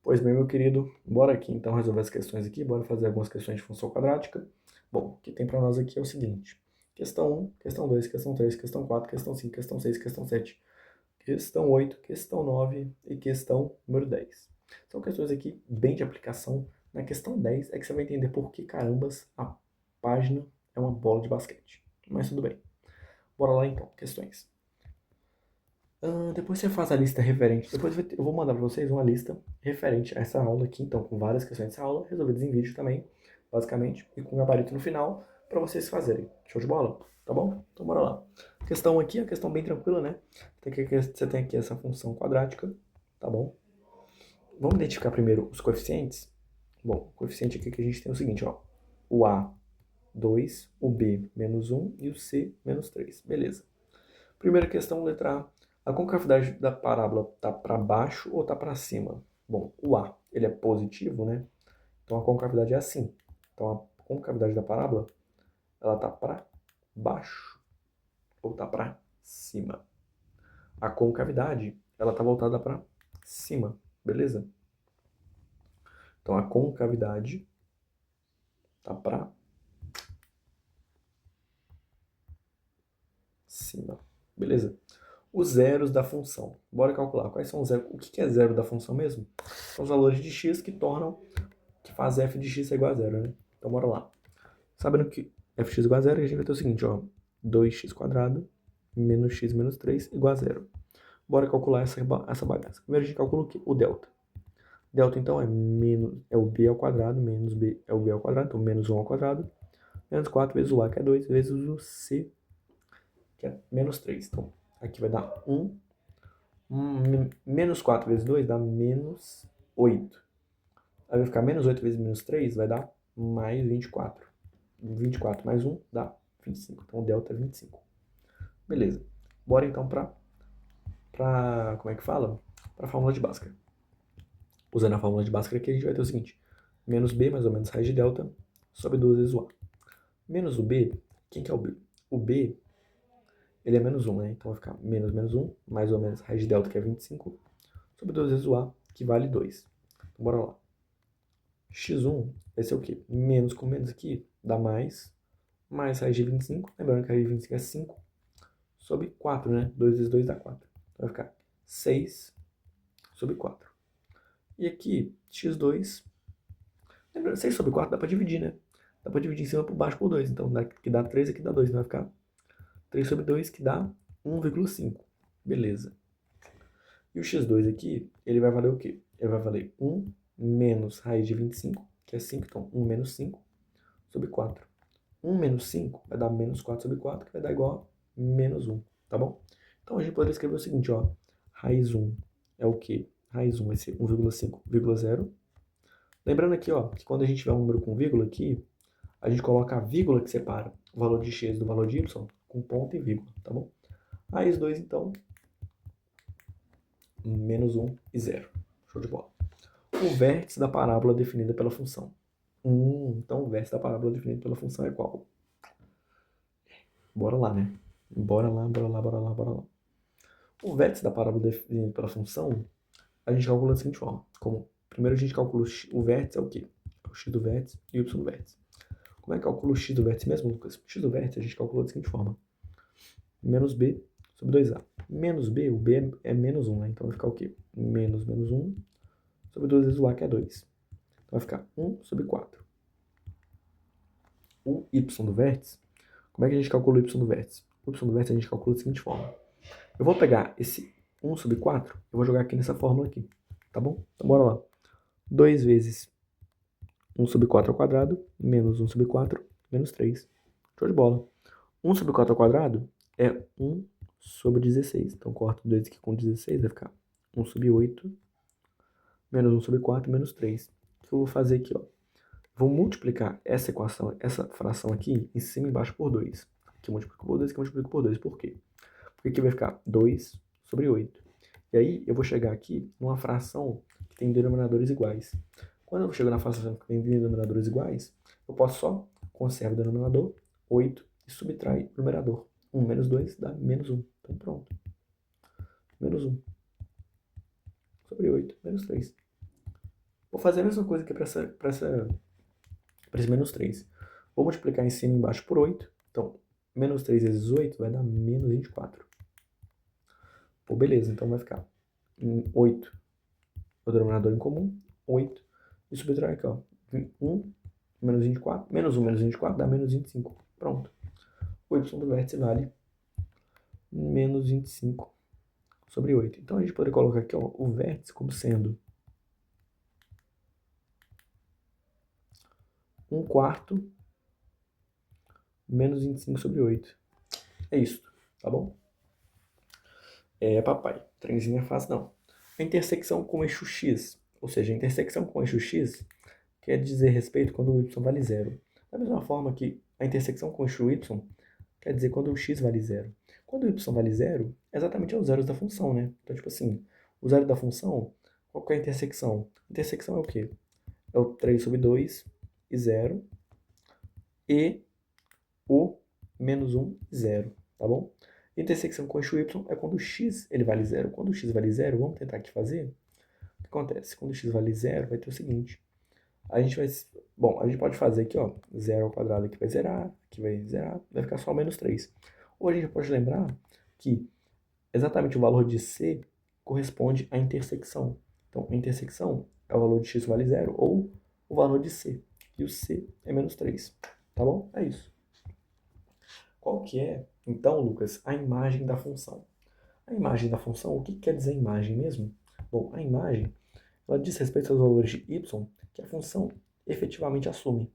Pois bem, meu querido, bora aqui então resolver as questões aqui, bora fazer algumas questões de função quadrática. Bom, o que tem para nós aqui é o seguinte: questão 1, questão 2, questão 3, questão 4, questão 5, questão 6, questão 7, questão 8, questão 9 e questão número 10. São questões aqui bem de aplicação. Na questão 10 é que você vai entender por que carambas a página é uma bola de basquete. Mas tudo bem. Bora lá então, questões. Depois você faz a lista referente. Depois eu vou mandar para vocês uma lista referente a essa aula aqui, então, com várias questões dessa aula, resolvidas em vídeo também, basicamente, e com gabarito no final, para vocês fazerem. Show de bola? Tá bom? Então bora lá. Questão aqui, a questão bem tranquila, né? Você tem aqui essa função quadrática, tá bom? Vamos identificar primeiro os coeficientes. Bom, o coeficiente aqui que a gente tem é o seguinte, ó. O A, 2, o B, menos 1 e o C, menos 3. Beleza. Primeira questão, letra A. A concavidade da parábola está para baixo ou está para cima? Bom, o A, ele é positivo, né? Então a concavidade é assim. Então a concavidade da parábola, ela está para baixo ou está para cima. A concavidade, ela está voltada para cima, beleza? Então a concavidade está para cima, beleza? Os zeros da função. Bora calcular. Quais são os zeros? O que é zero da função mesmo? São os valores de x que faz f de x igual a zero, né? Então bora lá. Sabendo que fx igual a zero, a gente vai ter o seguinte, ó. 2x quadrado menos x menos 3 igual a zero. Bora calcular essa bagaça. Primeiro a gente calcula o quê? O delta. Delta, então, é o b ao quadrado menos b é o b ao quadrado, então menos 1 ao quadrado, menos 4 vezes o a, que é 2, vezes o c, que é menos 3. Então, aqui vai dar 1. Menos 4 vezes 2 dá menos 8. Aí vai ficar menos 8 vezes menos 3 vai dar mais 24. 24 mais 1 dá 25. Então o delta é 25. Beleza. Bora então para como é que fala? Para a fórmula de Bhaskara. Usando a fórmula de Bhaskara aqui, a gente vai ter o seguinte. Menos b mais ou menos raiz de delta sobre 2 vezes o a. Menos o b, quem que é o b? O b, ele é menos 1, né? Então vai ficar menos menos 1, mais ou menos raiz de delta, que é 25, sobre 2 vezes o a, que vale 2. Então bora lá. x1 vai ser o quê? Menos com menos aqui dá mais raiz de 25. Lembrando que a raiz de 25 é 5 sobre 4, né? 2 vezes 2 dá 4. Então vai ficar 6 sobre 4. E aqui, x2, lembrando, 6 sobre 4 dá para dividir, né? Dá para dividir em cima por baixo por 2. Então aqui dá 3, aqui dá 2. Então vai ficar 3 sobre 2, que dá 1,5. Beleza. E o x2 aqui, ele vai valer o quê? Ele vai valer 1 menos raiz de 25, que é 5. Então 1 menos 5 sobre 4. 1 menos 5 vai dar menos 4 sobre 4, que vai dar igual a menos 1, tá bom? Então a gente poderia escrever o seguinte, ó. Raiz 1 é o quê? Raiz 1 vai ser 1,5,0. Lembrando aqui, ó, que quando a gente tiver um número com vírgula aqui, a gente coloca a vírgula que separa o valor de x do valor de y com ponto e vírgula, tá bom? Raiz 2, então, menos 1 e 0. Show de bola. O vértice da parábola definida pela função. Então o vértice da parábola definido pela função é qual? Bora lá, né? Bora lá, bora lá, bora lá, bora lá. O vértice da parábola definido pela função, a gente calcula da seguinte forma. Primeiro a gente calcula o vértice é o quê? É o x do vértice e o y do vértice. Como é que calcula o x do vértice mesmo, Lucas? O x do vértice a gente calcula da seguinte forma. Menos b sobre 2a. Menos b, o b é menos 1, né? Então vai ficar o quê? Menos 1 sobre 2 vezes o a, que é 2. Então vai ficar 1 sobre 4. O y do vértice, como é que a gente calcula o y do vértice? O y do vértice a gente calcula da seguinte forma. Eu vou pegar esse 1 sobre 4, eu vou jogar aqui nessa fórmula aqui, tá bom? Então bora lá. 2 vezes 1 sobre 4 ao quadrado, menos 1 sobre 4, menos 3. Show de bola. 1 sobre 4 ao quadrado é 1 sobre 16. Então corto 2 aqui com 16, vai ficar 1 sobre 8, menos 1 sobre 4, menos 3. O que eu vou fazer aqui, ó? Vou multiplicar essa equação, essa fração aqui, em cima e embaixo por 2. Aqui eu multiplico por 2, aqui eu multiplico por 2. Por quê? Porque aqui vai ficar 2 sobre 8. E aí eu vou chegar aqui numa fração que tem denominadores iguais. Quando eu chego na fração que tem denominadores iguais, eu posso só conservar o denominador, 8, e subtrair o numerador. 1 menos 2 dá menos 1. Então pronto. Menos 1 sobre 8, menos 3. Vou fazer a mesma coisa aqui para esse menos 3. Vou multiplicar em cima e embaixo por 8. Então, menos 3 vezes 8 vai dar menos 24. Pô, beleza, então vai ficar 8, o denominador em comum, 8. E subtrai aqui, ó, 1 menos 24, menos 1 menos 24 dá menos 25. Pronto. O y do vértice vale menos 25 sobre 8. Então a gente poderia colocar aqui, ó, o vértice como sendo 1/4 menos 25 sobre 8. É isso, tá bom? É, papai. Trenzinho é fácil, não. A intersecção com o eixo x, ou seja, a intersecção com o eixo x quer dizer respeito quando o y vale zero. Da mesma forma que a intersecção com o eixo y quer dizer quando o x vale zero. Quando o y vale zero, exatamente é os zeros da função, né? Então, tipo assim, o zero da função, qual que é a intersecção? A intersecção é o quê? É o 3 sobre 2 e 0 e o menos 1 e 0, tá bom? Intersecção com o eixo y é quando o x ele vale zero. Quando o x vale zero, vamos tentar aqui fazer. O que acontece? Quando o x vale zero, vai ter o seguinte. A gente vai... Bom, a gente pode fazer aqui, ó. 0 ao quadrado aqui vai zerar, vai ficar só menos 3. Ou a gente pode lembrar que exatamente o valor de c corresponde à intersecção. Então, a intersecção é o valor de x vale zero ou o valor de c. E o c é menos 3. Tá bom? É isso. Qual que é, então, Lucas, a imagem da função? A imagem da função, o que quer dizer imagem mesmo? Bom, a imagem, ela diz respeito aos valores de y que a função efetivamente assume.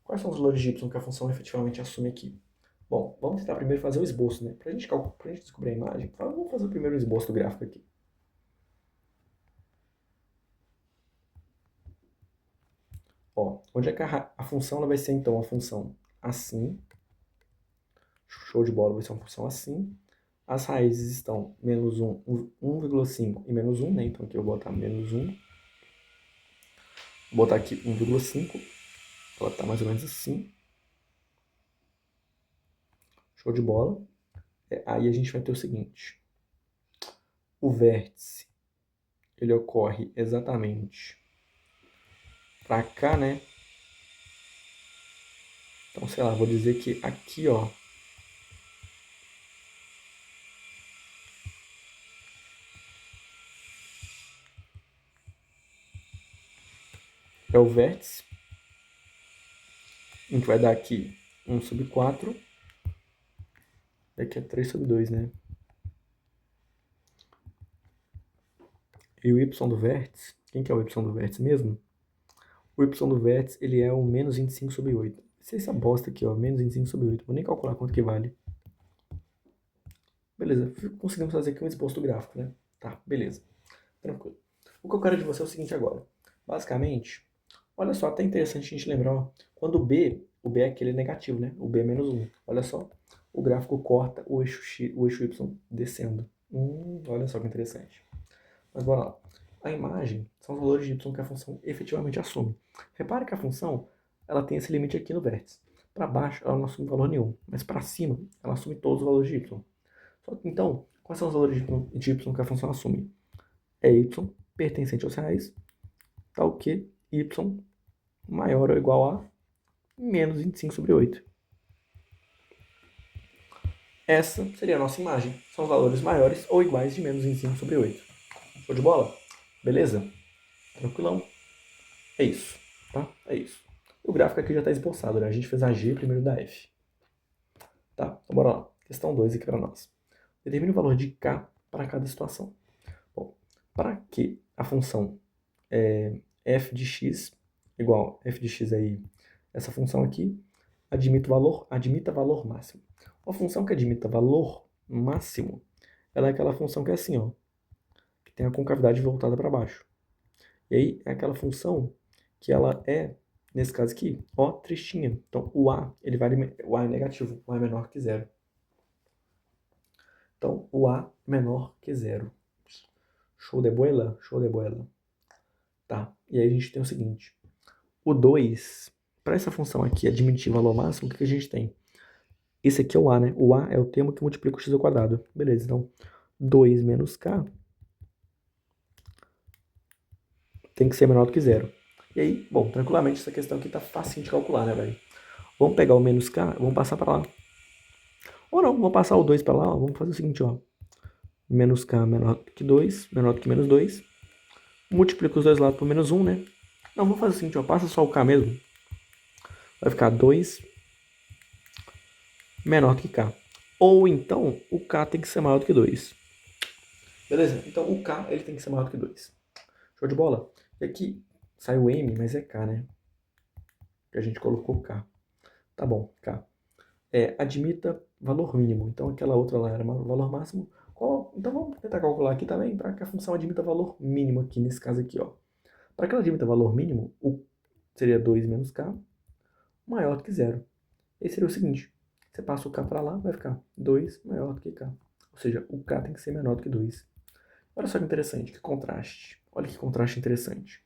Quais são os valores de y que a função efetivamente assume aqui? Bom, vamos tentar primeiro fazer o esboço, né? Para a gente descobrir a imagem, vamos fazer primeiro o esboço do gráfico aqui. Ó, onde é que a função ela vai ser, então, a função assim. Show de bola, vai ser uma função assim. As raízes estão menos 1, 1,5 e menos 1, né? Então aqui eu vou botar menos 1. Vou botar aqui 1,5. Ela está mais ou menos assim. Show de bola. Aí a gente vai ter o seguinte. O vértice, ele ocorre exatamente para cá, né? Então, sei lá, vou dizer que aqui, ó, é o vértice. A gente vai dar aqui 1 sobre 4. E aqui é 3 sobre 2, né? E o y do vértice, quem que é o y do vértice mesmo? O y do vértice, ele é o menos 25 sobre 8. Se essa bosta aqui, ó, menos 25 sobre 8. Vou nem calcular quanto que vale. Beleza, conseguimos fazer aqui um exposto gráfico, né? Tá, beleza. Tranquilo. O que eu quero de você é o seguinte agora. Basicamente, olha só, até interessante a gente lembrar, ó, quando o B é aquele negativo, né? O B é menos 1. Olha só, o gráfico corta o eixo Y descendo. Olha só que interessante. Mas bora lá. A imagem são os valores de y que a função efetivamente assume. Repare que a função ela tem esse limite aqui no vértice. Para baixo ela não assume valor nenhum, mas para cima ela assume todos os valores de y. Então, quais são os valores de y que a função assume? É y pertencente aos reais, tal que y maior ou igual a menos 25 sobre 8. Essa seria a nossa imagem. São os valores maiores ou iguais de menos 25 sobre 8. Show de bola? Beleza? Tranquilão? É isso, tá? É isso. O gráfico aqui já está esboçado, né? A gente fez a G primeiro da F. Tá? Então bora lá. Questão 2 aqui para nós. Determine o valor de K para cada situação. Bom, para que a função f de x igual f de x aí, essa função aqui, admita valor máximo. Uma função que admita valor máximo, ela é aquela função que é assim, ó, que tem a concavidade voltada para baixo. E aí é aquela função que ela é, nesse caso aqui, ó, tristinha. Então o A é negativo, o A é menor que zero. Então o A é menor que zero. Show de bola? Show de bola. Tá, e aí a gente tem o seguinte. O 2, para essa função aqui admitir valor máximo, o que a gente tem? Esse aqui é o A, né? O A é o termo que multiplica o x ao quadrado. Beleza, então 2 menos K tem que ser menor do que zero. E aí, bom, tranquilamente essa questão aqui tá facinho de calcular, né, velho? Vamos pegar o menos k, vamos passar para lá. Ou não, vamos passar o 2 para lá, ó. Vamos fazer o seguinte, ó. Menos k menor do que 2, menor do que menos 2. Multiplica os dois lados por menos 1, né? Não, vamos fazer o seguinte, ó. Passa só o k mesmo. Vai ficar 2 menor do que k. Ou então, o k tem que ser maior do que 2. Beleza? Então, o k ele tem que ser maior do que 2. Show de bola? E aqui saiu m, mas é k, né? Que a gente colocou k. Tá bom, k. Admita valor mínimo. Então, aquela outra lá era valor máximo. Então, vamos tentar calcular aqui também para que a função admita valor mínimo aqui, nesse caso aqui, ó. Para que ela admita valor mínimo, seria 2 menos k maior do que zero. Esse seria o seguinte. Você passa o k para lá, vai ficar 2 maior do que k. Ou seja, o k tem que ser menor do que 2. Olha só que interessante, que contraste. Olha que contraste interessante.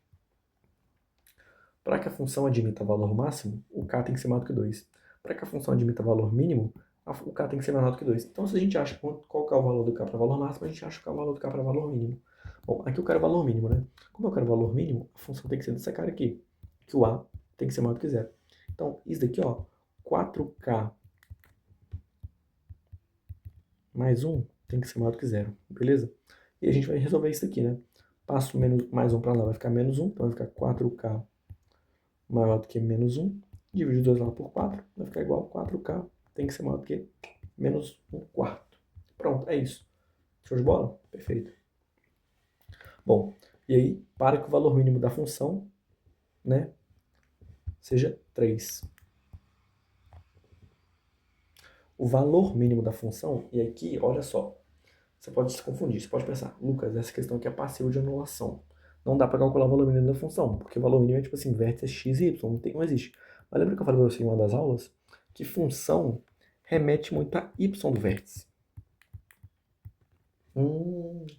Para que a função admita valor máximo, o k tem que ser maior do que 2. Para que a função admita valor mínimo, o k tem que ser menor do que 2. Então, se a gente acha qual que é o valor do k para valor máximo, a gente acha qual é o valor do k para valor mínimo. Bom, aqui eu quero valor mínimo, né? Como eu quero valor mínimo, a função tem que ser dessa cara aqui, que o a tem que ser maior do que zero. Então, isso daqui, ó, 4k mais 1 tem que ser maior do que zero, beleza? E a gente vai resolver isso aqui, né? Passo mais 1 para lá, vai ficar menos 1, então vai ficar 4k maior do que menos 1. Divide os dois lá por 4, vai ficar igual 4k, tem que ser maior do que menos 1 quarto. Pronto, é isso. Show de bola? Perfeito. Bom, e aí, para que o valor mínimo da função, né, seja 3. O valor mínimo da função, e aqui, olha só, você pode se confundir, você pode pensar, Lucas, essa questão aqui é passiva de anulação. Não dá para calcular o valor mínimo da função, porque o valor mínimo é tipo assim, vértice x e y, não existe. Mas lembra que eu falei para você em uma das aulas? Que função remete muito a y do vértice.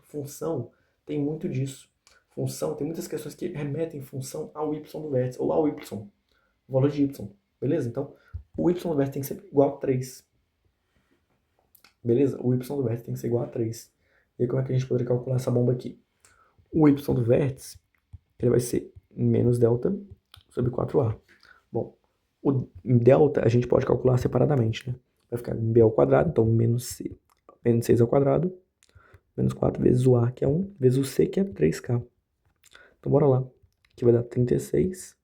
Função tem muito disso. Função tem muitas questões que remetem função ao y do vértice, ou ao y, o valor de y, beleza? Então, o y do vértice tem que ser igual a 3. Beleza? O y do vértice tem que ser igual a 3. E aí, como é que a gente poderia calcular essa bomba aqui? O y do vértice, ele vai ser menos delta sobre 4a. Bom, o delta a gente pode calcular separadamente, né? Vai ficar b ao quadrado, então menos 6 ao quadrado, menos 4 vezes o a, que é 1, vezes o c, que é 3k. Então, bora lá. Aqui vai dar 36,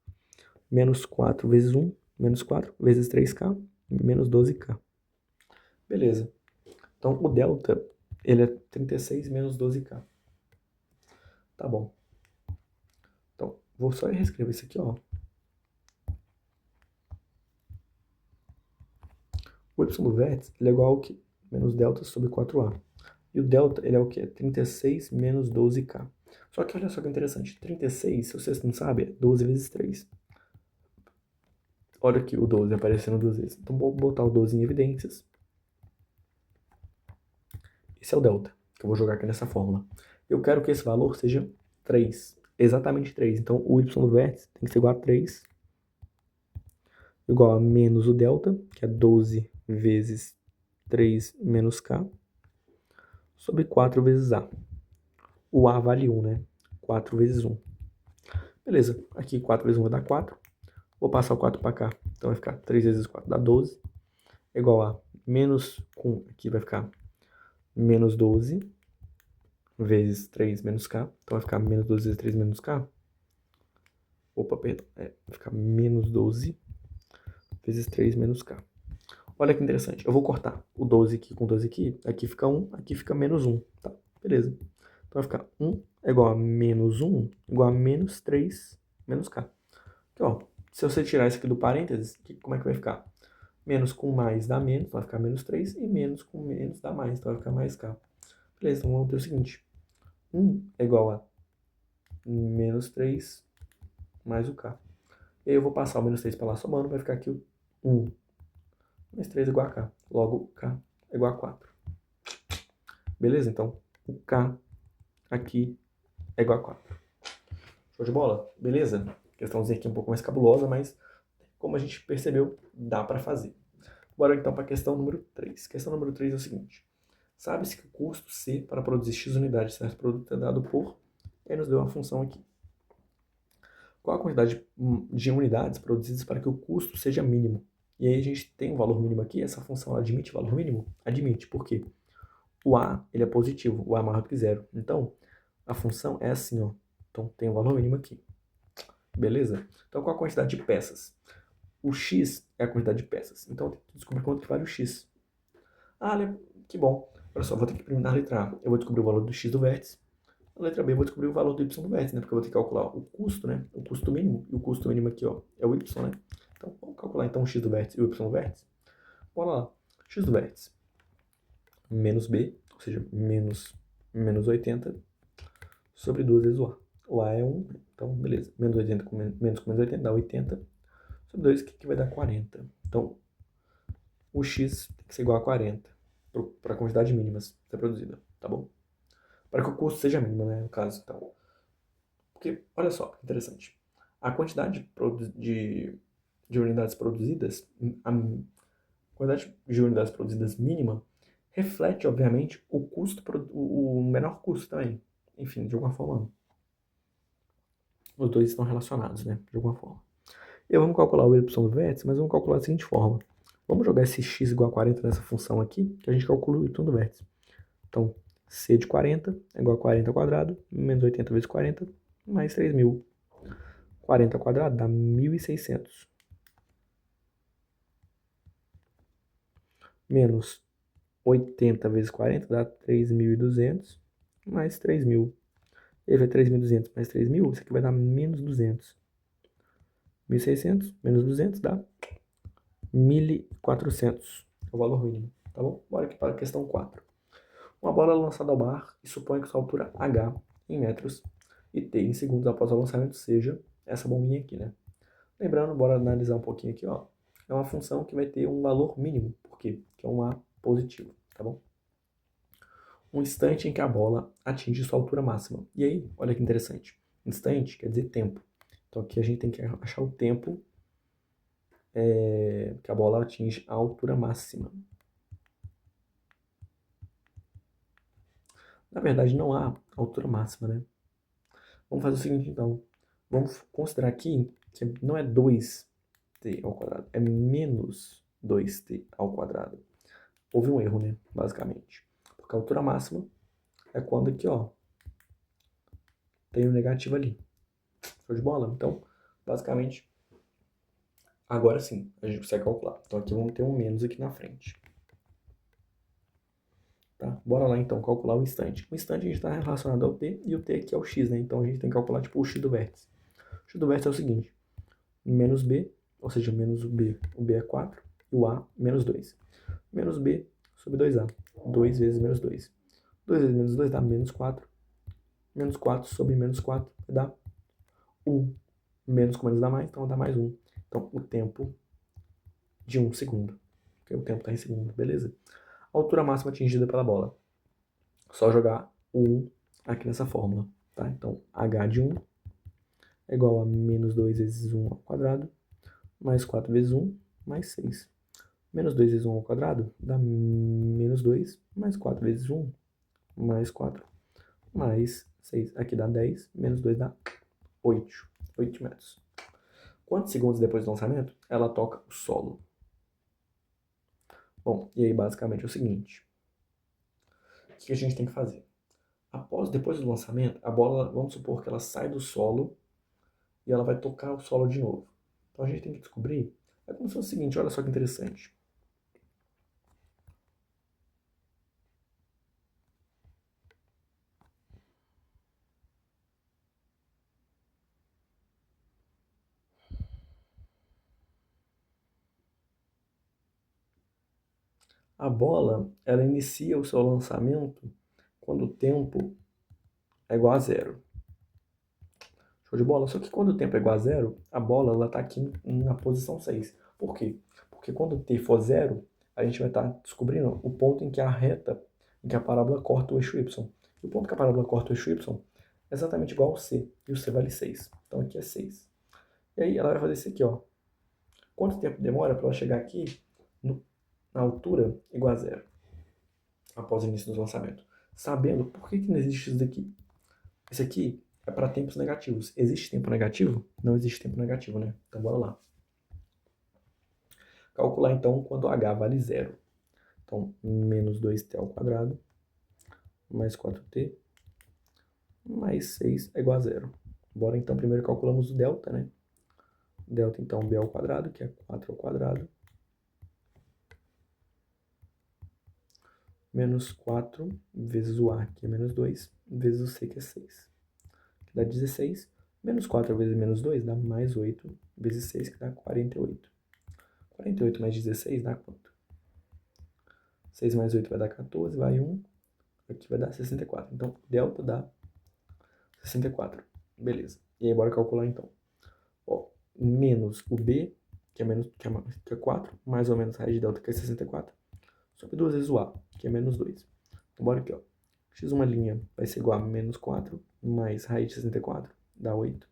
menos 4 vezes 1, menos 4 vezes 3k, menos 12k. Beleza. Então, o delta, ele é 36 menos 12k. Tá bom. Então, vou só reescrever isso aqui, ó. O y do vértice, ele é igual ao que? Menos delta sobre 4a. E o delta, ele é o que? 36 menos 12k. Só que olha só que interessante. 36, se vocês não sabem, é 12 vezes 3. Olha aqui o 12 aparecendo duas vezes. Então, vou botar o 12 em evidências. Esse é o delta, que eu vou jogar aqui nessa fórmula. Eu quero que esse valor seja 3. Exatamente 3. Então, o y do vértice tem que ser igual a 3. Igual a menos o delta, que é 12 vezes 3 menos k, sobre 4 vezes a. O a vale 1, né? 4 vezes 1. Beleza, aqui 4 vezes 1 vai dar 4. Vou passar o 4 para cá, então vai ficar 3 vezes 4 dá 12. Igual a menos 1, aqui vai ficar menos 12 vezes 3 menos k. Então vai ficar menos 12 vezes 3 menos k. Opa, perdão. Vai ficar menos 12 vezes 3 menos k. Olha que interessante. Eu vou cortar o 12 aqui com 12 aqui. Aqui fica 1, aqui fica menos 1. Tá, beleza. Então vai ficar 1 é igual a menos 1 igual a menos 3 menos k. Aqui, ó. Se você tirar isso aqui do parênteses, como é que vai ficar? Menos com mais dá menos, vai ficar menos 3. E menos com menos dá mais, então vai ficar mais k. Beleza, então vamos ter o seguinte. 1 é igual a menos 3 mais o k. E aí eu vou passar o menos 3 para lá somando, vai ficar aqui o 1 mais 3 é igual a k. Logo, k é igual a 4. Beleza? Então, o k aqui é igual a 4. Show de bola? Beleza? Questãozinha aqui um pouco mais cabulosa, mas como a gente percebeu, dá para fazer. Bora então para a questão número 3. Questão número 3 é o seguinte. Sabe-se que o custo C para produzir X unidades de certo produto é dado por... Aí nos deu uma função aqui. qual a quantidade de unidades produzidas para que o custo seja mínimo. E aí a gente tem um valor mínimo aqui, essa função ela admite valor mínimo? Admite, por quê? O A ele é positivo, o A é maior do que zero. Então, a função é assim, ó. Então tem um valor mínimo aqui. Beleza? Então qual a quantidade de peças? O X é a quantidade de peças. Então eu tenho que descobrir quanto que vale o X. Ah, que bom. Olha só, vou ter que primeiro na letra A. Eu vou descobrir o valor do X do vértice. Na letra B eu vou descobrir o valor do Y do vértice, né? Porque eu vou ter que calcular o custo, né? O custo mínimo. E o custo mínimo aqui, ó, é o Y, né? Então vamos calcular então o X do vértice e o Y do vértice. Bora lá. X do vértice. Menos B, ou seja, menos 80 sobre 2 vezes o A. O A é 1, então beleza. Menos 80 com menos 80 dá 80 sobre 2, que vai dar 40. Então, o X tem que ser igual a 40 para a quantidade mínima ser produzida, tá bom? Para que o custo seja mínimo, né, no caso. Então, porque, olha só, que interessante. A quantidade de unidades produzidas, a quantidade de unidades produzidas mínima, reflete, obviamente, o custo, o menor custo também. Enfim, de alguma forma, os dois estão relacionados, né, de alguma forma. E vamos calcular o y do vértice, mas vamos calcular da seguinte forma. Vamos jogar esse x igual a 40 nessa função aqui, que a gente calcula o y do vértice. Então, c de 40 é igual a 40 ao quadrado, menos 80 vezes 40, mais 3.000. 40 ao quadrado dá 1.600. Menos 80 vezes 40 dá 3.200, mais 3.000. E aí vai 3.200 mais 3.000, isso aqui vai dar menos 200. 1.600 menos 200 dá 1.400. É o valor mínimo, tá bom? Bora aqui para a questão 4. Uma bola é lançada ao mar e supõe que sua altura h em metros e t em segundos após o lançamento seja essa bombinha aqui, né? Lembrando, bora analisar um pouquinho aqui, ó. É uma função que vai ter um valor mínimo. Por quê? Que é um A positivo, tá bom? Um instante em que a bola atinge sua altura máxima. E aí, olha que interessante. Instante quer dizer tempo. Então aqui a gente tem que achar o tempo que a bola atinge a altura máxima. Na verdade, não há altura máxima, né? Vamos fazer o seguinte, então. Vamos considerar aqui que não é 2t ao quadrado, é menos 2t ao quadrado. Houve um erro, né? Basicamente. Porque a altura máxima é quando aqui, ó, tem um negativo ali. Show de bola? Então, basicamente, agora sim, a gente consegue calcular. Então aqui vamos ter um menos aqui na frente. Tá? Bora lá então calcular o instante. O instante a gente está relacionado ao t e o t aqui é o x, né? Então a gente tem que calcular tipo o x do vértice. O x do vértice é o seguinte: menos b, ou seja, menos o b é 4, e o a menos 2. Menos b sobre 2a. 2 vezes menos 2. 2 vezes menos 2 dá menos 4. Menos 4 sobre menos 4 vai dar 1. Menos com menos dá mais, então dá mais 1. Então o tempo de 1 segundo. Porque o tempo está em segundo, beleza? A altura máxima atingida pela bola. Só jogar o 1 aqui nessa fórmula, tá? Então, h de 1 é igual a menos 2 vezes 1 ao quadrado, mais 4 vezes 1, mais 6. Menos 2 vezes 1 ao quadrado dá menos 2, mais 4 vezes 1, mais 4, mais 6. Aqui dá 10, menos 2 dá 8. 8 metros. Quantos segundos depois do lançamento ela toca o solo? Bom, e aí basicamente é o seguinte. O que a gente tem que fazer? Depois do lançamento, a bola, vamos supor que ela sai do solo e ela vai tocar o solo de novo. Então a gente tem que descobrir. É como se fosse o seguinte, olha só que interessante. A bola, ela inicia o seu lançamento quando o tempo é igual a zero. Show de bola? Só que quando o tempo é igual a zero, a bola está aqui na posição 6. Por quê? Porque quando o t for zero, a gente vai estar descobrindo o ponto em que a reta, em que a parábola corta o eixo y. E o ponto que a parábola corta o eixo y é exatamente igual ao c, e o c vale 6. Então aqui é 6. E aí ela vai fazer isso aqui, ó. Quanto tempo demora para ela chegar aqui na altura igual a zero, após o início do lançamento? Sabendo por que não existe isso daqui. Esse aqui é para tempos negativos. Existe tempo negativo? Não existe tempo negativo, né? Então, bora lá. Calcular, então, quando h vale zero. Então, menos 2t ao quadrado, mais 4t, mais 6 é igual a zero. Bora, então, primeiro calculamos o delta, né? Delta, então, b ao quadrado, que é 4 ao quadrado, menos 4 vezes o a, que é menos 2, vezes o c, que é 6, que dá 16. Menos 4 vezes menos 2 dá mais 8, vezes 6, que dá 48. 48 mais 16 dá quanto? 6 mais 8 vai dar 14, vai 1, aqui vai dar 64. Então, delta dá 64. Beleza. E aí, bora calcular, então. Ó, menos o b, que é 4, mais ou menos raiz de delta, que é 64, sobre 2 vezes o a, que é menos 2. Então, bora aqui, ó. X uma linha vai ser igual a menos 4, mais raiz de 64, dá 8,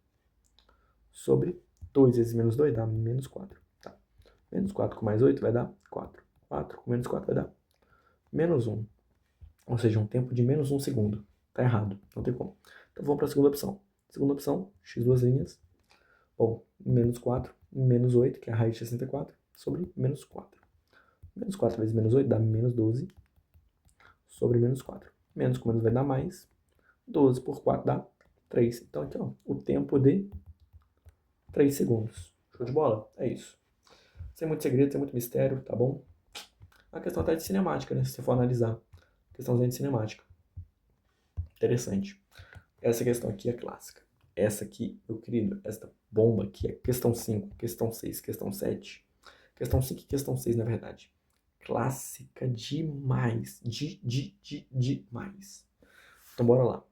sobre 2 vezes menos 2 dá menos 4. Tá. Menos 4 com mais 8 vai dar 4. 4 com menos 4 vai dar menos 1. Ou seja, um tempo de menos 1 segundo. Tá errado, não tem como. Então vamos para a segunda opção. Segunda opção, x duas linhas. Bom, menos 4, menos 8, que é a raiz de 64, sobre menos 4. Menos 4 vezes menos 8 dá menos 12, sobre menos 4. Menos com menos vai dar mais. 12 por 4 dá 3. Então aqui, ó, o tempo de 3 segundos. Show de bola? É isso. Sem muito segredo, sem muito mistério, tá bom? A questão até de cinemática, né? Se você for analisar. Questãozinha de cinemática. Interessante. Essa questão aqui é clássica. Essa aqui, meu querido, esta bomba aqui é questão 5, questão 6, questão 7. Questão 5 e questão 6, na verdade. Clássica demais. Demais. Então, bora lá.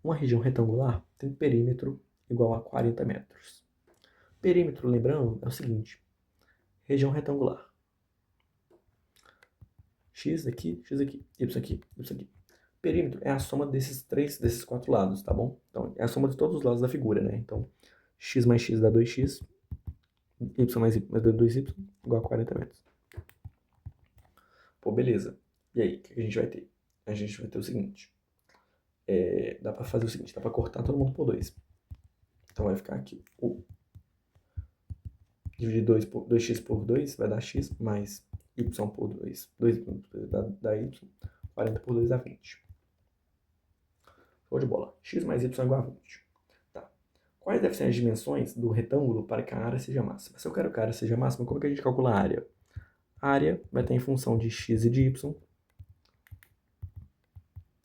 Uma região retangular tem perímetro igual a 40 metros. Perímetro, lembrando, é o seguinte. Região retangular. X aqui, Y aqui, Y aqui. Perímetro é a soma desses 4 lados, tá bom? Então, é a soma de todos os lados da figura, né? Então, x mais x dá 2x, y mais y dá 2y, igual a 40 metros. Pô, beleza. E aí, o que a gente vai ter? A gente vai ter o seguinte. Dá pra fazer o seguinte, dá pra cortar todo mundo por 2. Então, vai ficar aqui o dividir 2x por 2 vai dar x, mais y por 2. 2 dá y, 40 por 2 dá 20. Show de bola. X mais y é igual a 20. Tá. Quais devem ser as dimensões do retângulo para que a área seja máxima? Se eu quero que a área seja máxima, como é que a gente calcula a área? A área vai ter em função de x e de y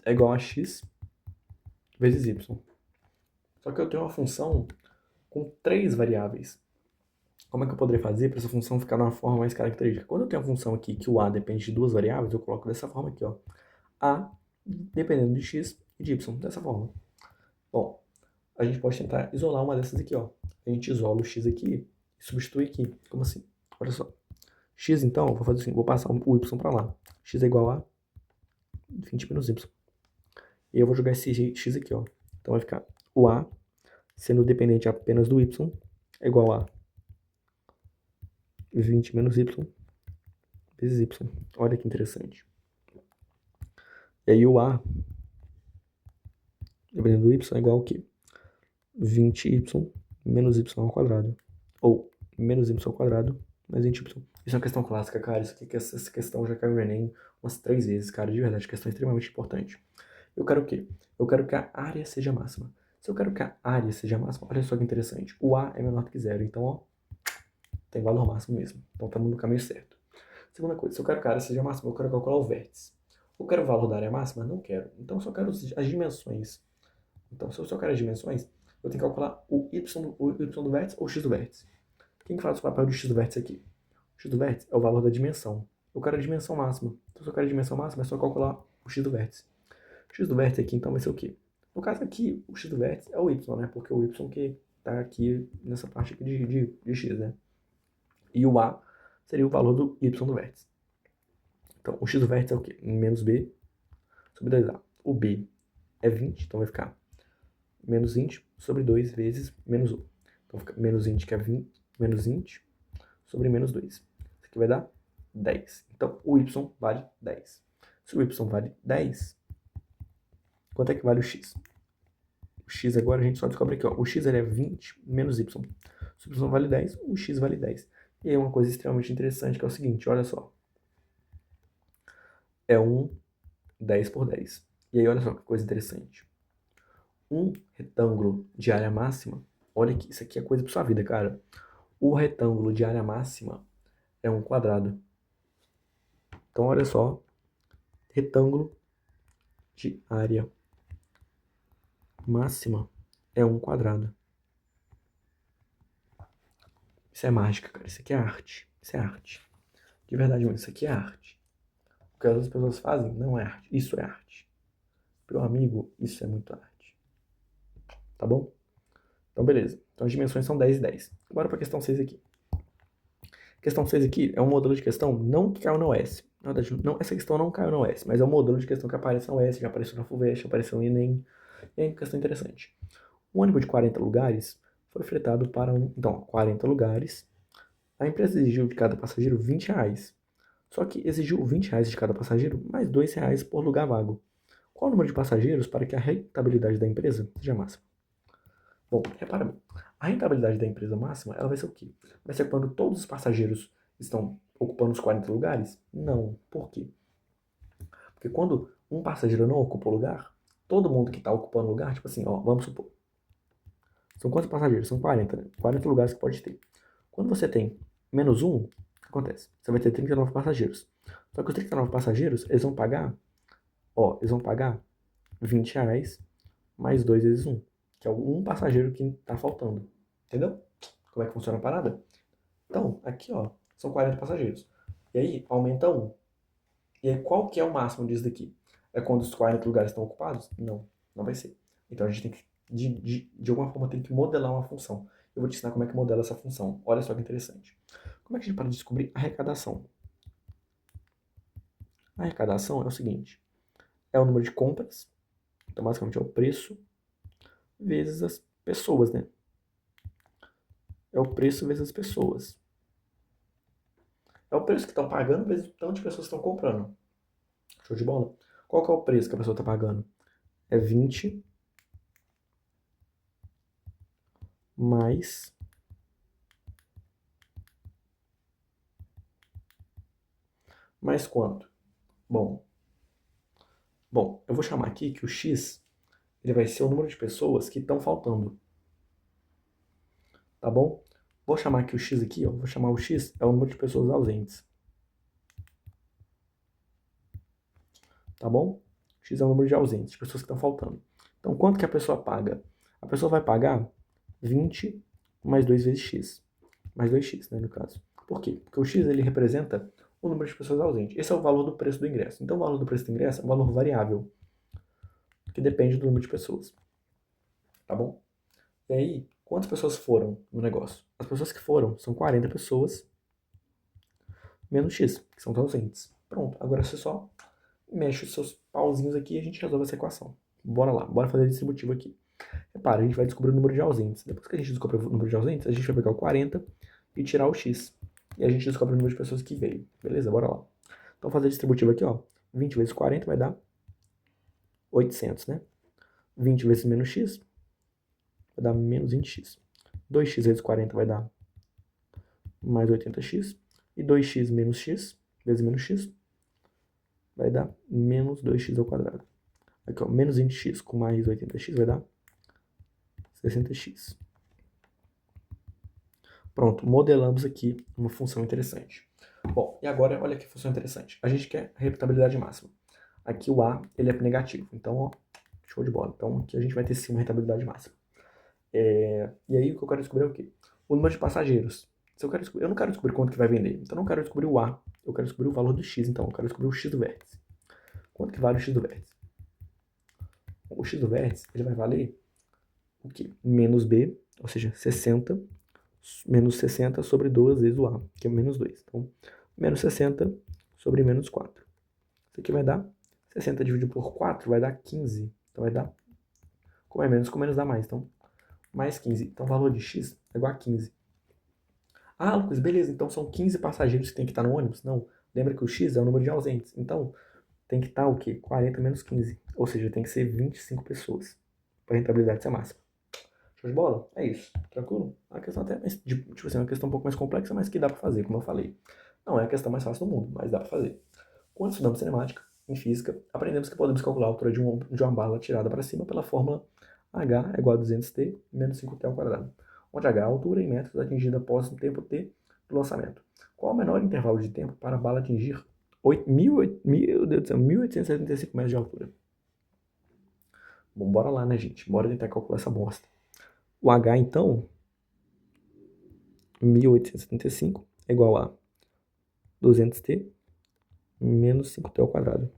é igual a x vezes y. Só que eu tenho uma função com 3 variáveis. Como é que eu poderia fazer para essa função ficar de uma forma mais característica? Quando eu tenho a função aqui que o a depende de 2 variáveis, eu coloco dessa forma aqui, ó. A dependendo de x e de y, dessa forma. Bom, a gente pode tentar isolar uma dessas aqui, ó. A gente isola o x aqui e substitui aqui. Como assim? Olha só. X, então, eu vou fazer assim, vou passar o y para lá. X é igual a 20 menos y. E eu vou jogar esse x aqui, ó. Então vai ficar o a, sendo dependente apenas do y, é igual a 20 menos y vezes y. Olha que interessante. E aí o a, dependendo do y, é igual ao quê? 20y menos y ao quadrado. Ou menos y ao quadrado mais 20y. Isso é uma questão clássica, cara. Essa questão já caiu no Enem umas 3 vezes, cara. De verdade, questão extremamente importante. Eu quero o quê? Eu quero que a área seja máxima. Se eu quero que a área seja máxima, olha só que interessante. O A é menor do que zero. Então, ó, tem valor máximo mesmo. Então, estamos no caminho certo. Segunda coisa, se eu quero que a área seja máxima, eu quero calcular o vértice. Eu quero o valor da área máxima? Não quero. Então, eu só quero as dimensões. Então, se eu só quero as dimensões, eu tenho que calcular o y do vértice ou o x do vértice. Quem que faz o papel do x do vértice aqui? O x do vértice é o valor da dimensão. Eu quero a dimensão máxima. Então, se eu quero a dimensão máxima, é só calcular o x do vértice. O x do vértice aqui, então, vai ser o quê? No caso aqui, o x do vértice é o y, né? Porque o y que tá aqui nessa parte aqui de x, né? E o a seria o valor do y do vértice. Então, o x do vértice é o quê? Menos b sobre 2a. O b é 20, então vai ficar menos 20 sobre 2 vezes menos 1. Então fica menos 20, que é 20, menos 20 sobre menos 2. Isso aqui vai dar 10. Então, o y vale 10. Se o y vale 10, quanto é que vale o x? O x agora a gente só descobre aqui, ó. O x ele é 20 menos y. Se o y vale 10, o x vale 10. E aí uma coisa extremamente interessante que é o seguinte, olha só. É 10 por 10. E aí olha só que coisa interessante. Um retângulo de área máxima, olha aqui, isso aqui é coisa pra sua vida, cara. O retângulo de área máxima é um quadrado. Então olha só, retângulo de área máxima é um quadrado. Isso é mágica, cara. Isso aqui é arte. Isso é arte. De verdade, mano, isso aqui é arte. O que as outras pessoas fazem não é arte. Isso é arte. Meu amigo, isso é muito arte. Tá bom? Então, beleza. Então, as dimensões são 10 e 10. Bora pra questão 6 aqui. Questão 6 aqui é um modelo de questão não que caiu na UES. Na verdade, não, essa questão não caiu na UES, mas é um modelo de questão que aparece na UES, já apareceu na FUVEST, apareceu no Enem. E aí, questão interessante. Um ônibus de 40 lugares foi fretado para um... Então, 40 lugares. A empresa exigiu de cada passageiro R$ 20. Só que exigiu R$ 20 de cada passageiro, mais R$ 2 por lugar vago. Qual o número de passageiros para que a rentabilidade da empresa seja máxima? Bom, repara bem. A rentabilidade da empresa máxima, ela vai ser o quê? Vai ser quando todos os passageiros estão ocupando os 40 lugares? Não. Por quê? Porque quando um passageiro não ocupa o lugar, todo mundo que está ocupando o lugar, tipo assim, ó, vamos supor. São quantos passageiros? São 40, né? 40 lugares que pode ter. Quando você tem menos um, o que acontece? Você vai ter 39 passageiros. Só que os 39 passageiros, eles vão pagar, ó, eles vão pagar R$ 20 mais 2 vezes 1, que é um passageiro que tá faltando. Entendeu? Como é que funciona a parada? Então, aqui, ó, são 40 passageiros. E aí, aumenta 1. E aí, qual que é o máximo disso daqui? É quando os 40 lugares estão ocupados? Não, não vai ser. Então, a gente tem que, de alguma forma, tem que modelar uma função. Eu vou te ensinar como é que modela essa função. Olha só que interessante. Como é que a gente pode descobrir arrecadação? A arrecadação é o seguinte. É o número de compras. Então, basicamente, é o preço vezes as pessoas, né? É o preço vezes as pessoas. É o preço que estão pagando vezes o tanto de pessoas que estão comprando. Show de bola? Qual que é o preço que a pessoa está pagando? É 20 mais quanto? Bom, eu vou chamar aqui que o X ele vai ser o número de pessoas que estão faltando. Tá bom? Vou chamar aqui o X aqui, ó. Vou chamar o X é o número de pessoas ausentes. Tá bom? X é o número de ausentes, de pessoas que estão faltando. Então, quanto que a pessoa paga? A pessoa vai pagar 20 mais 2 vezes X. Mais 2x, né, no caso. Por quê? Porque o X ele representa o número de pessoas ausentes. Esse é o valor do preço do ingresso. Então, o valor do preço do ingresso é um valor variável, que depende do número de pessoas. Tá bom? E aí, quantas pessoas foram no negócio? As pessoas que foram são 40 pessoas menos X, que são ausentes. Pronto, agora você só mexe os seus pauzinhos aqui e a gente resolve essa equação. Bora lá, bora fazer a distributiva aqui. Repara, a gente vai descobrir o número de ausentes. Depois que a gente descobre o número de ausentes, a gente vai pegar o 40 e tirar o X. E a gente descobre o número de pessoas que veio. Beleza? Bora lá. Então, fazer a distributiva aqui, ó. 20 vezes 40 vai dar 800, né? 20 vezes menos X vai dar menos 20x. 2x vezes 40 vai dar mais 80x. E 2x menos x vezes menos x vai dar menos 2x ao quadrado. Aqui, ó, menos 20x com mais 80x vai dar 60x. Pronto, modelamos aqui uma função interessante. Bom, e agora, olha que função interessante. A gente quer rentabilidade máxima. Aqui o A, ele é negativo. Então, ó, show de bola. Então, aqui a gente vai ter sim uma rentabilidade máxima. E aí, o que eu quero descobrir é o quê? O número de passageiros. Se eu não quero descobrir quanto que vai vender. Então, eu não quero descobrir o A. Eu quero descobrir o valor do X. Então, eu quero descobrir o X do vértice. Quanto que vale o X do vértice? O X do vértice, ele vai valer o quê? Menos B, ou seja, 60 menos 60 sobre 2 vezes o A, que é menos 2. Então, menos 60 sobre menos 4. Isso aqui vai dar 60 dividido por 4 vai dar 15. Então, vai dar, como é menos, com menos dá mais. Então, mais 15. Então, o valor de X é igual a 15. Ah, Lucas, beleza. Então, são 15 passageiros que tem que estar no ônibus? Não. Lembra que o X é o número de ausentes. Então, tem que estar o quê? 40 menos 15. Ou seja, tem que ser 25 pessoas. para a rentabilidade ser máxima. Show de bola? É isso. Tranquilo? A questão até mais, tipo assim, uma questão um pouco mais complexa, mas que dá para fazer, como eu falei. Não é a questão mais fácil do mundo, mas dá para fazer. Quando estudamos cinemática, em física, aprendemos que podemos calcular a altura de uma bala tirada para cima pela fórmula H é igual a 200t menos 5t ao quadrado, onde H é a altura em metros atingida após o tempo t do lançamento. Qual o menor intervalo de tempo para a bala atingir 1.875 metros de altura? Bom, bora lá, né, gente? Bora tentar calcular essa bosta. O H, então, 1.875 é igual a 200t menos 5t ao quadrado.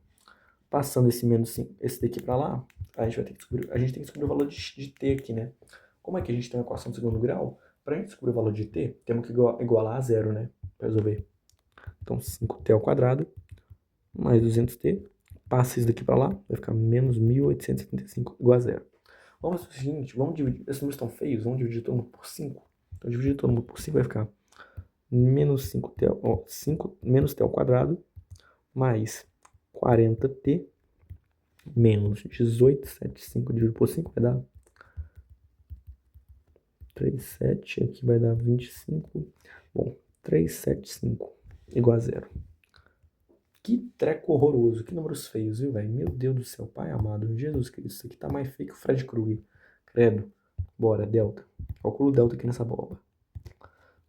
Passando esse daqui para lá, a gente tem que descobrir o valor de t aqui, né? Como é que a gente tem uma equação de segundo grau? Para a gente descobrir o valor de t, temos que igualar a zero, né? Para resolver. Então, 5t ao quadrado mais 200t. Passa isso daqui para lá, vai ficar menos 1.875 igual a zero. Vamos fazer o seguinte, vamos dividir, esses números estão feios, vamos dividir todo mundo por 5. Então, dividir todo mundo por 5 vai ficar menos 5t, menos t ao quadrado mais 40t menos 18,75 dividido por 5 vai dar 3,7, aqui vai dar 25. Bom, 375 igual a zero. Que treco horroroso, que números feios, viu, velho? Meu Deus do céu, pai amado, Jesus Cristo, isso aqui tá mais feio que o Fred Krueger. Credo. Bora, delta. Calcula o delta aqui nessa bomba.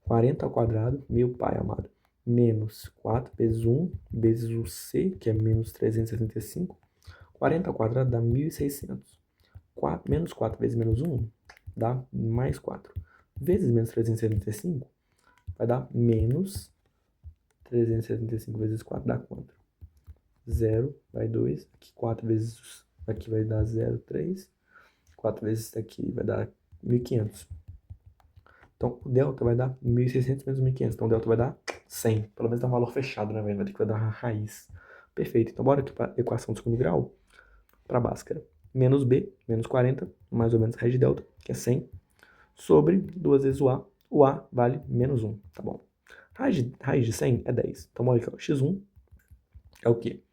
40 ao quadrado, meu pai amado, menos 4 vezes 1 vezes o C, que é menos 375. 40 ao quadrado dá 1.600. Menos 4 vezes menos 1 dá mais 4. Vezes menos 375 vai dar menos 375 vezes 4 dá quanto? 0 vai 2. Aqui 4 vezes aqui vai dar 0, 3. 4 vezes isso aqui vai dar 1.500. Então, o delta vai dar 1.600 menos 1.500. Então, o delta vai dar 100. Pelo menos dá um valor fechado, né, velho? Vai ter que dar uma raiz. Perfeito. Então, bora aqui para equação de segundo grau. Para Bhaskara. Menos B, menos 40, mais ou menos raiz de delta, que é 100, sobre 2 vezes o A. O A vale menos 1, tá bom? Raiz de 100 é 10. Então, olha aqui, ó, x1 é o quê?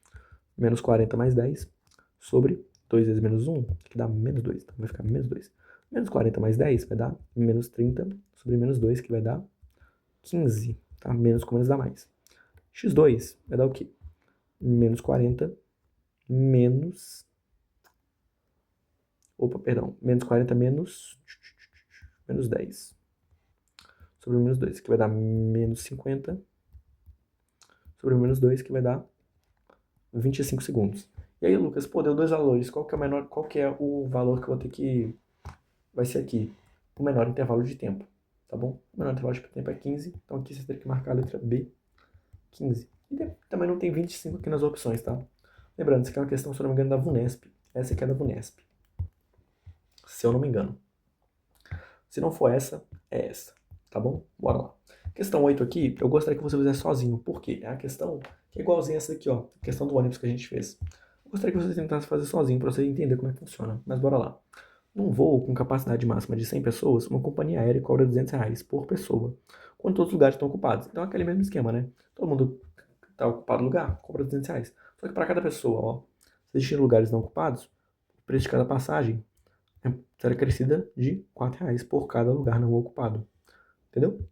Menos 40 mais 10 sobre 2 vezes menos 1, que dá menos 2. Então, vai ficar menos 2. Menos 40 mais 10 vai dar menos 30 sobre menos 2, que vai dar 15, tá? Menos com menos dá mais. x2 vai dar o quê? Menos 40 menos... menos 40 menos 10 sobre menos 2, que vai dar menos 50 sobre menos 2, que vai dar 25 segundos. E aí, Lucas, pô, deu dois valores. Qual que é o menor, qual que é o valor que eu vou ter que... Vai ser aqui, o menor intervalo de tempo, tá bom? O menor intervalo de tempo é 15, então aqui você tem que marcar a letra B, 15. E também não tem 25 aqui nas opções, tá? Lembrando, isso aqui é uma questão, se eu não me engano, da VUNESP. Essa aqui é da VUNESP, se eu não me engano. Se não for essa, é essa, tá bom? Bora lá. Questão 8 aqui, eu gostaria que você fizesse sozinho. Por quê? É a questão que é igualzinha essa aqui, ó. A questão do ônibus que a gente fez. Eu gostaria que você tentasse fazer sozinho para você entender como é que funciona. Mas bora lá. Num voo com capacidade máxima de 100 pessoas, uma companhia aérea cobra R$200 por pessoa, quando todos os lugares estão ocupados. Então é aquele mesmo esquema, né? Todo mundo está ocupado no lugar, cobra R$200. Só que para cada pessoa, ó, se existirem lugares não ocupados, o preço de cada passagem será crescida de R$4 por cada lugar não ocupado. Entendeu?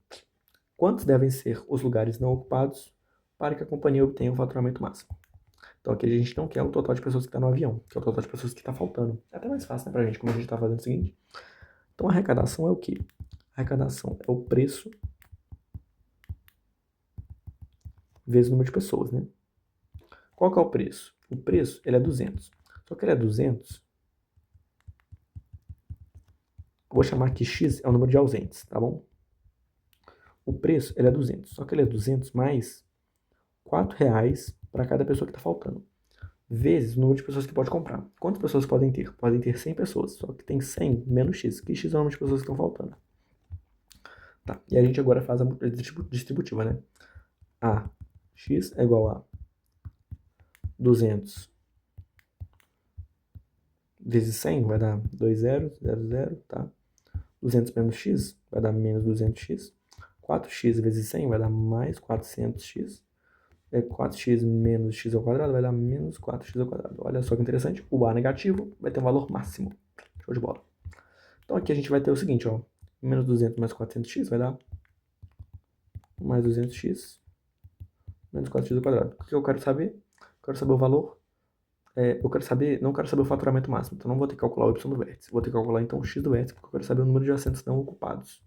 Quantos devem ser os lugares não ocupados para que a companhia obtenha o faturamento máximo? Então aqui a gente não quer o total de pessoas que está no avião, que é o total de pessoas que está faltando. É até mais fácil, né, pra gente, como a gente está fazendo o seguinte. Então a arrecadação é o quê? A arrecadação é o preço vezes o número de pessoas, né? Qual que é o preço? O preço, ele é 200. Só que ele é 200... Vou chamar aqui X é o número de ausentes, tá bom? O preço, ele é 200. Só que ele é 200 mais R$4 para cada pessoa que está faltando. Vezes o número de pessoas que pode comprar. Quantas pessoas podem ter? Podem ter 100 pessoas. Só que tem 100 menos X. Que X é o número de pessoas que estão faltando. Tá. E a gente agora faz a distributiva, né? A X é igual a 200 vezes 100 vai dar 2 zeros, 0, 0, tá? 200 menos X vai dar menos 200X. 4x vezes 100 vai dar mais 400x. 4x menos x ao quadrado vai dar menos 4x ao quadrado. Olha só que interessante. O A negativo vai ter um valor máximo. Show de bola. Então aqui a gente vai ter o seguinte, ó. Menos 200 mais 400x vai dar mais 200x menos 4x ao quadrado. O que eu quero saber? Eu quero saber o valor. Eu quero saber, não quero saber o faturamento máximo, então não vou ter que calcular o y do vértice. Vou ter que calcular então o x do vértice, porque eu quero saber o número de assentos não ocupados.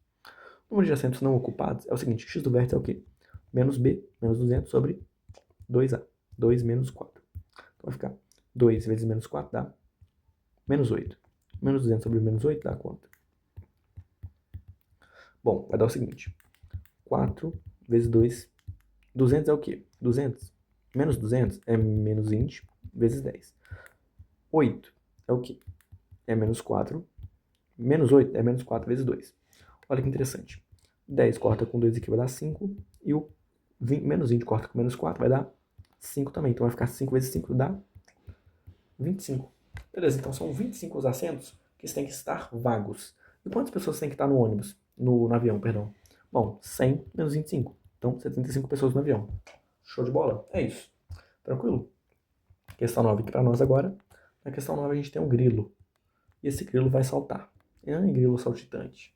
O número de assentos não ocupados é o seguinte, x do vértice é o quê? Menos b, menos 200 sobre 2a. 2 menos 4. Então vai ficar 2 vezes menos 4 dá menos 8. Menos 200 sobre menos 8 dá quanto? Bom, vai dar o seguinte. 4 vezes 2. 200 é o quê? 200. Menos 200 é menos 20 vezes 10. 8 é o quê? É menos 4. Menos 8 é menos 4 vezes 2. Olha que interessante. 10 corta com 2 aqui vai dar 5. E o 20, menos 20 corta com menos 4 vai dar 5 também. Então vai ficar 5 vezes 5 dá 25. Beleza, então são 25 os assentos que têm que estar vagos. E quantas pessoas têm que estar no ônibus? No avião, perdão. Bom, 100 menos 25. Então, 75 pessoas no avião. Show de bola? É isso. Tranquilo? Questão 9 aqui para nós agora. Na questão 9 a gente tem um grilo. E esse grilo vai saltar. Grilo saltitante.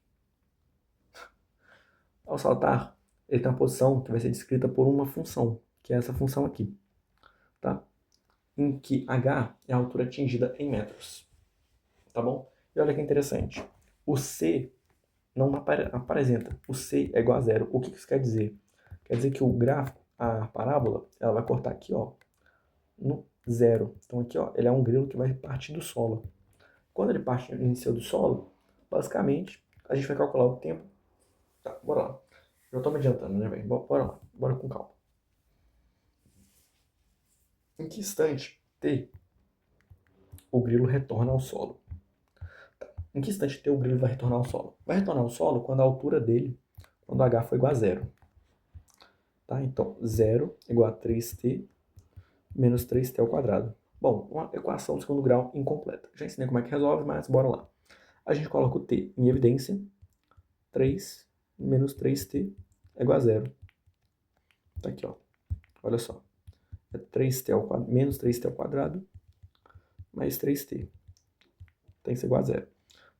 Ao saltar, ele tem uma posição que vai ser descrita por uma função, que é essa função aqui. Tá? Em que h é a altura atingida em metros. Tá bom? E olha que interessante. O c não apresenta. O c é igual a zero. O que isso quer dizer? Quer dizer que o gráfico, a parábola, ela vai cortar aqui, ó, no zero. Então aqui, ó, ele é um grilo que vai partir do solo. Quando ele parte inicial do solo, basicamente, a gente vai calcular o tempo. Tá, bora lá. Já tô me adiantando, né, velho? Bora lá. Bora com calma. Em que instante t o grilo retorna ao solo? Tá. Em que instante t o grilo vai retornar ao solo? Vai retornar ao solo quando a altura dele, quando h for igual a zero. Tá? Então, 0 igual a 3t menos 3t ao quadrado. Bom, uma equação de segundo grau incompleta. Já ensinei como é que resolve, mas bora lá. A gente coloca o t em evidência. 3 menos 3t é igual a 0. Tá aqui, ó. Olha só. É 3t ao quadrado, menos 3t ao quadrado mais 3t. Tem que ser igual a 0.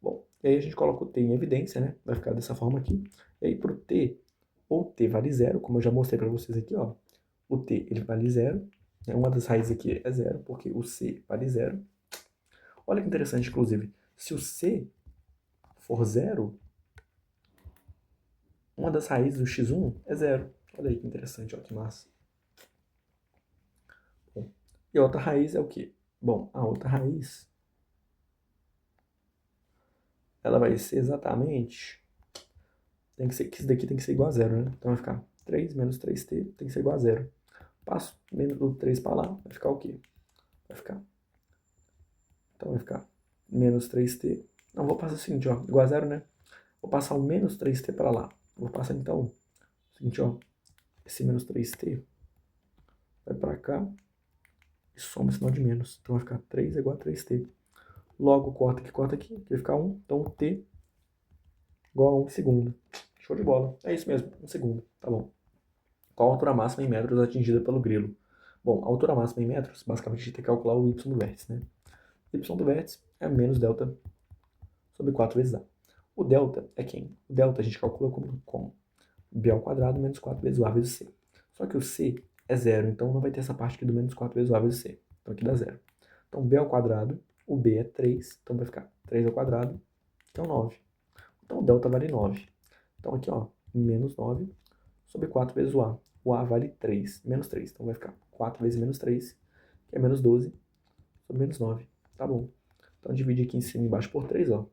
Bom, e aí a gente coloca o t em evidência, né? Vai ficar dessa forma aqui. E aí pro t, ou t vale 0, como eu já mostrei para vocês aqui, ó. O t, ele vale 0. Uma das raízes aqui é 0, porque o c vale 0. Olha que interessante, inclusive. Se o c for 0, uma das raízes do x1 é 0. Olha aí que interessante, ó, que massa. Bom, e a outra raiz é o quê? Bom, a outra raiz, ela vai ser exatamente... Tem que ser, que isso daqui tem que ser igual a 0, né? Então vai ficar 3 menos 3t tem que ser igual a 0. Passo menos do 3 para lá, vai ficar o quê? Vai ficar... Então vai ficar menos 3t. Não, vou passar o seguinte, ó, igual a 0, né? Vou passar o menos 3t para lá. Vou passar então o seguinte, ó. Esse menos 3t vai para cá e soma o sinal de menos. Então vai ficar 3 igual a 3t. Logo, corta aqui, vai ficar 1. Então t igual a 1 segundo. Show de bola. É isso mesmo, 1 segundo. Tá bom. Qual a altura máxima em metros atingida pelo grilo? Bom, a altura máxima em metros, basicamente a gente tem que calcular o y do vértice, né? Y do vértice é menos delta sobre 4 vezes a. O delta é quem? O delta a gente calcula como b ao quadrado menos 4 vezes o a vezes c. Só que o c é 0, então não vai ter essa parte aqui do menos 4 vezes o a vezes c. Então aqui dá 0. Então b ao quadrado, o b é 3, então vai ficar 3 ao quadrado, que é 9. Então o delta vale 9. Então aqui, ó, menos 9 sobre 4 vezes o a. O a vale 3, menos 3. Então vai ficar 4 vezes menos 3, que é menos 12, sobre menos 9. Tá bom. Então divide aqui em cima e embaixo por 3, ó.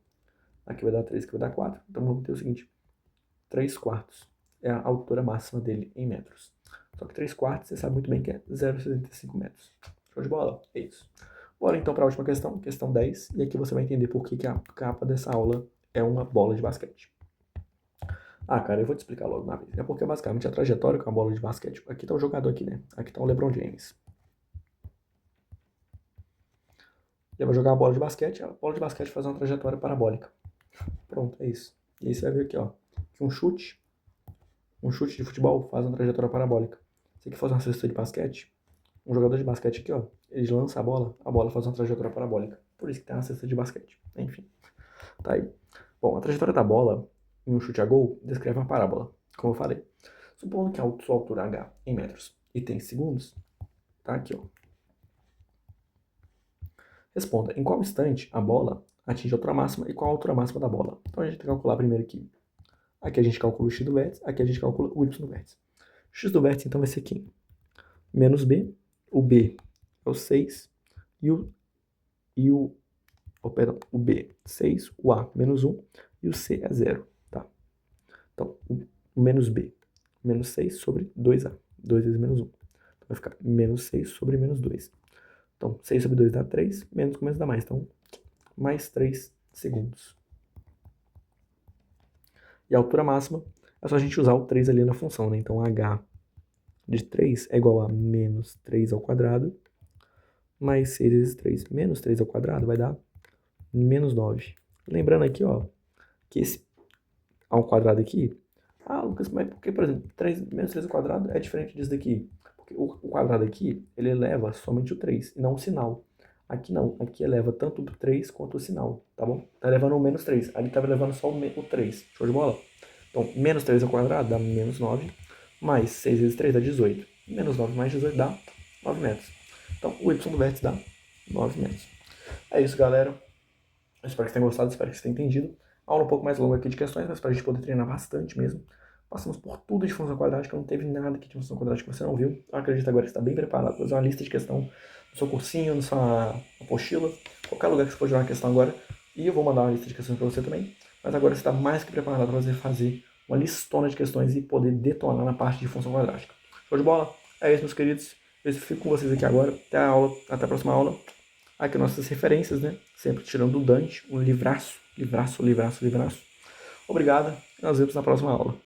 Aqui vai dar 3, aqui vai dar 4. Então vamos ter o seguinte, 3 quartos é a altura máxima dele em metros. Só que 3 quartos você sabe muito bem que é 0,65 metros. Show de bola? É isso. Bora então para a última questão, questão 10. E aqui você vai entender por que a capa dessa aula é uma bola de basquete. Ah, cara, eu vou te explicar logo uma vez. É porque basicamente a trajetória com a bola de basquete... Aqui tá o jogador aqui, né? Aqui tá o LeBron James. Ele vai jogar a bola de basquete faz uma trajetória parabólica. Pronto, é isso. E aí você vai ver aqui, ó, que um chute de futebol faz uma trajetória parabólica. Se aqui fosse uma cesta de basquete, um jogador de basquete aqui, ó, ele lança a bola faz uma trajetória parabólica. Por isso que tem uma cesta de basquete. Enfim. Tá aí. Bom, a trajetória da bola em um chute a gol descreve uma parábola, como eu falei. Supondo que a sua altura h em metros e tem segundos, tá aqui, ó. Responda, em qual instante a bola atinge a altura máxima e qual a altura máxima da bola? Então a gente tem que calcular primeiro aqui. Aqui a gente calcula o x do vértice, aqui a gente calcula o y do vértice. O x do vértice então vai ser aqui, menos b, o b é o 6 o b 6, o a menos 1 e o c é 0, tá? Então, o menos b, menos 6 sobre 2a, 2 vezes menos 1. Então vai ficar menos 6 sobre menos 2. Então, 6 sobre 2 dá 3, menos com menos dá mais. Então, mais 3 segundos. E a altura máxima é só a gente usar o 3 ali na função, né? Então, h de 3 é igual a menos 3 ao quadrado, mais 6 vezes 3. Menos 3 ao quadrado vai dar menos 9. Lembrando aqui, ó, que esse ao quadrado aqui... Ah, Lucas, mas por que, por exemplo, menos 3 ao quadrado é diferente disso daqui? Porque o quadrado aqui, ele eleva somente o 3, e não o sinal. Aqui não, aqui eleva tanto o 3 quanto o sinal, tá bom? Tá elevando o menos 3, ali tá elevando só o 3. Show de bola? Então, menos 3 ao quadrado dá menos 9, mais 6 vezes 3 dá 18. Menos 9 mais 18 dá 9 metros. Então, o y do vértice dá 9 metros. É isso, galera. Eu espero que vocês tenham gostado, espero que vocês tenham entendido. Aula um pouco mais longa aqui de questões, mas para a gente poder treinar bastante mesmo. Passamos por tudo de função quadrática, não teve nada aqui de função quadrática que você não viu. Eu acredito agora que você está bem preparado para fazer uma lista de questão no seu cursinho, na sua apostila, qualquer lugar que você for jogar uma questão agora. E eu vou mandar uma lista de questões para você também. Mas agora você está mais que preparado para você fazer uma listona de questões e poder detonar na parte de função quadrática. Show de bola? É isso, meus queridos. Eu fico com vocês aqui agora. Até a aula, até a próxima aula. Aqui nossas referências, né? Sempre tirando do Dante, um livraço. Obrigado. Nós vemos na próxima aula.